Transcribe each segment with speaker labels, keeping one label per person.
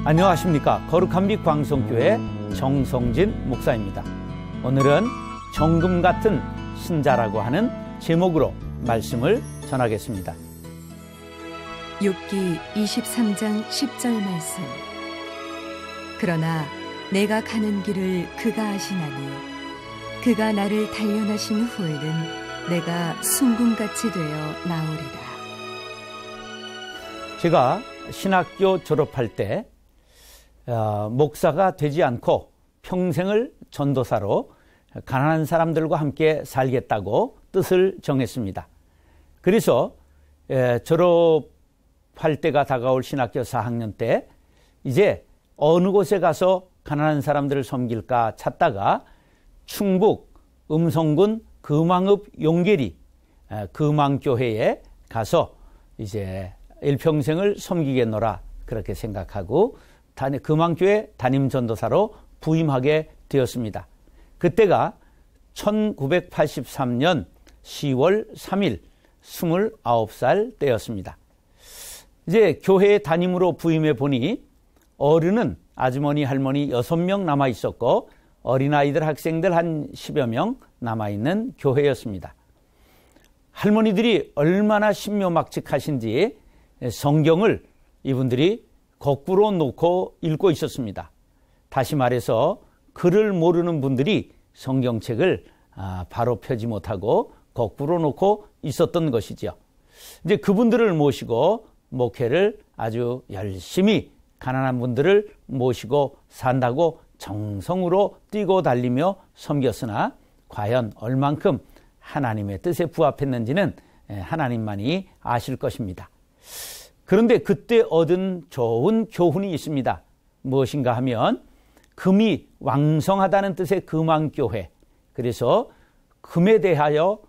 Speaker 1: 안녕하십니까. 거룩한 빛 광성교회 정성진 목사입니다. 오늘은 정금 같은 신자라고 하는 제목으로 말씀을 전하겠습니다.
Speaker 2: 욥기 23장 10절 말씀. 그러나 내가 가는 길을 그가 아시나니 그가 나를 단련하신 후에는 내가 순금같이 되어 나오리라.
Speaker 1: 제가 신학교 졸업할 때 목사가 되지 않고 평생을 전도사로 가난한 사람들과 함께 살겠다고 뜻을 정했습니다. 그래서 졸업할 때가 다가올 신학교 4학년 때 이제 어느 곳에 가서 가난한 사람들을 섬길까 찾다가 충북 음성군 금왕읍 용계리 금왕교회에 가서 이제 일평생을 섬기겠노라 그렇게 생각하고 금왕교회 담임전도사로 부임하게 되었습니다. 그때가 1983년 10월 3일 29살 때였습니다. 이제 교회 담임으로 부임해 보니 어른은 아주머니 할머니 6명 남아 있었고 어린아이들 학생들 한 10여 명 남아있는 교회였습니다. 할머니들이 얼마나 신묘막측하신지 성경을 이분들이 거꾸로 놓고 읽고 있었습니다. 다시 말해서 글을 모르는 분들이 성경책을 바로 펴지 못하고 거꾸로 놓고 있었던 것이죠. 이제 그분들을 모시고 목회를 아주 열심히 가난한 분들을 모시고 산다고 정성으로 뛰고 달리며 섬겼으나 과연 얼만큼 하나님의 뜻에 부합했는지는 하나님만이 아실 것입니다. 그런데 그때 얻은 좋은 교훈이 있습니다. 무엇인가 하면 금이 왕성하다는 뜻의 금왕교회, 그래서 금에 대하여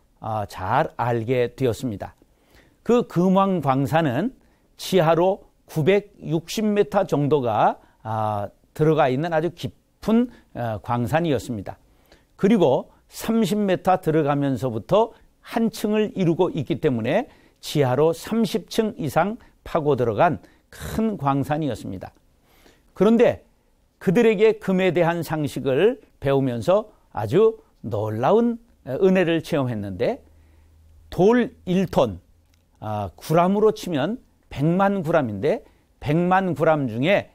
Speaker 1: 잘 알게 되었습니다. 그 금왕광산은 지하로 960m 정도가 들어가 있는 아주 깊은 광산이었습니다. 그리고 30m 들어가면서부터 한 층을 이루고 있기 때문에 지하로 30층 이상 파고 들어간 큰 광산이었습니다. 그런데 그들에게 금에 대한 상식을 배우면서 아주 놀라운 은혜를 체험했는데 돌 1톤, 구람으로 치면 100만 구람인데 100만 구람 중에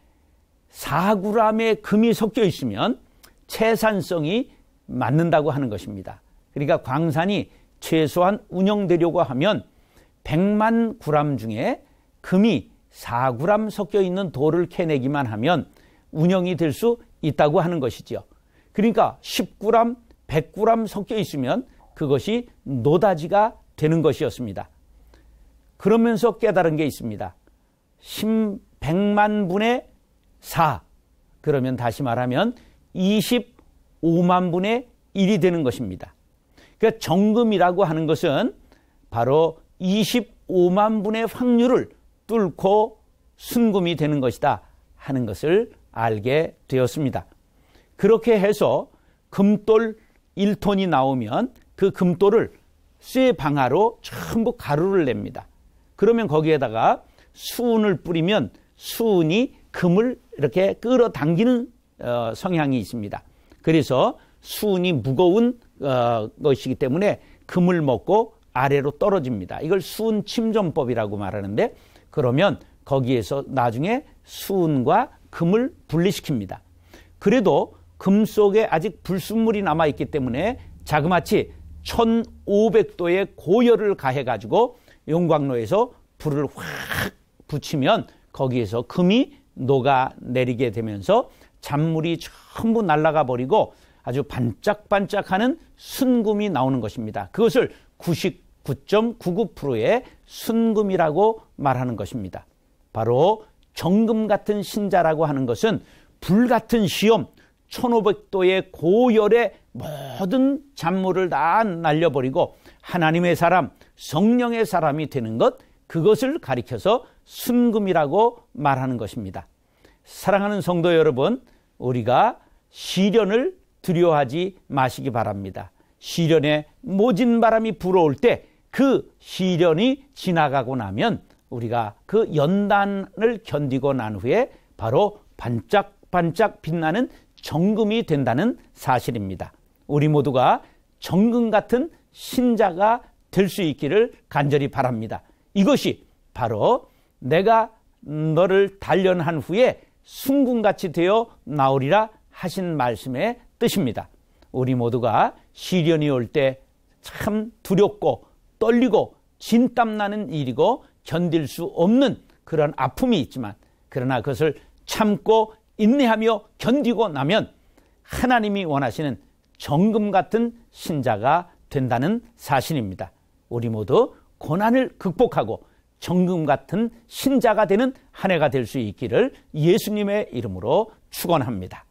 Speaker 1: 4구람의 금이 섞여 있으면 채산성이 맞는다고 하는 것입니다. 그러니까 광산이 최소한 운영되려고 하면 100만 구람 중에 금이 4구람 섞여 있는 돌을 캐내기만 하면 운영이 될 수 있다고 하는 것이죠. 그러니까 10구람, 100구람 섞여 있으면 그것이 노다지가 되는 것이었습니다. 그러면서 깨달은 게 있습니다. 100만 분의 4, 그러면 다시 말하면 25만 분의 1이 되는 것입니다. 그러니까 정금이라고 하는 것은 바로 25만 분의 확률을 뚫고 순금이 되는 것이다 하는 것을 알게 되었습니다. 그렇게 해서 금돌 1톤이 나오면 그 금돌을 쇠 방아로 전부 가루를 냅니다. 그러면 거기에다가 수은을 뿌리면 수은이 금을 이렇게 끌어당기는 성향이 있습니다. 그래서 수은이 무거운 것이기 때문에 금을 먹고 아래로 떨어집니다. 이걸 수은 침전법이라고 말하는데, 그러면 거기에서 나중에 수은과 금을 분리시킵니다. 그래도 금 속에 아직 불순물이 남아있기 때문에 자그마치 1500도의 고열을 가해가지고 용광로에서 불을 확 붙이면 거기에서 금이 녹아내리게 되면서 잔물이 전부 날아가 버리고 아주 반짝반짝하는 순금이 나오는 것입니다. 그것을 99.99%의 순금이라고 말하는 것입니다. 바로 정금 같은 신자라고 하는 것은 불같은 시험, 1500도의 고열의 모든 잔물을 다 날려버리고 하나님의 사람, 성령의 사람이 되는 것, 그것을 가리켜서 순금이라고 말하는 것입니다. 사랑하는 성도 여러분, 우리가 시련을 두려워하지 마시기 바랍니다. 시련에 모진 바람이 불어올 때 그 시련이 지나가고 나면 우리가 그 연단을 견디고 난 후에 바로 반짝반짝 빛나는 정금이 된다는 사실입니다. 우리 모두가 정금 같은 신자가 될 수 있기를 간절히 바랍니다. 이것이 바로 내가 너를 단련한 후에 순금같이 되어 나오리라 하신 말씀의 뜻입니다. 우리 모두가 시련이 올 때 참 두렵고 떨리고 진땀나는 일이고 견딜 수 없는 그런 아픔이 있지만, 그러나 그것을 참고 인내하며 견디고 나면 하나님이 원하시는 정금 같은 신자가 된다는 사실입니다. 우리 모두 고난을 극복하고 정금 같은 신자가 되는 한 해가 될 수 있기를 예수님의 이름으로 축원합니다.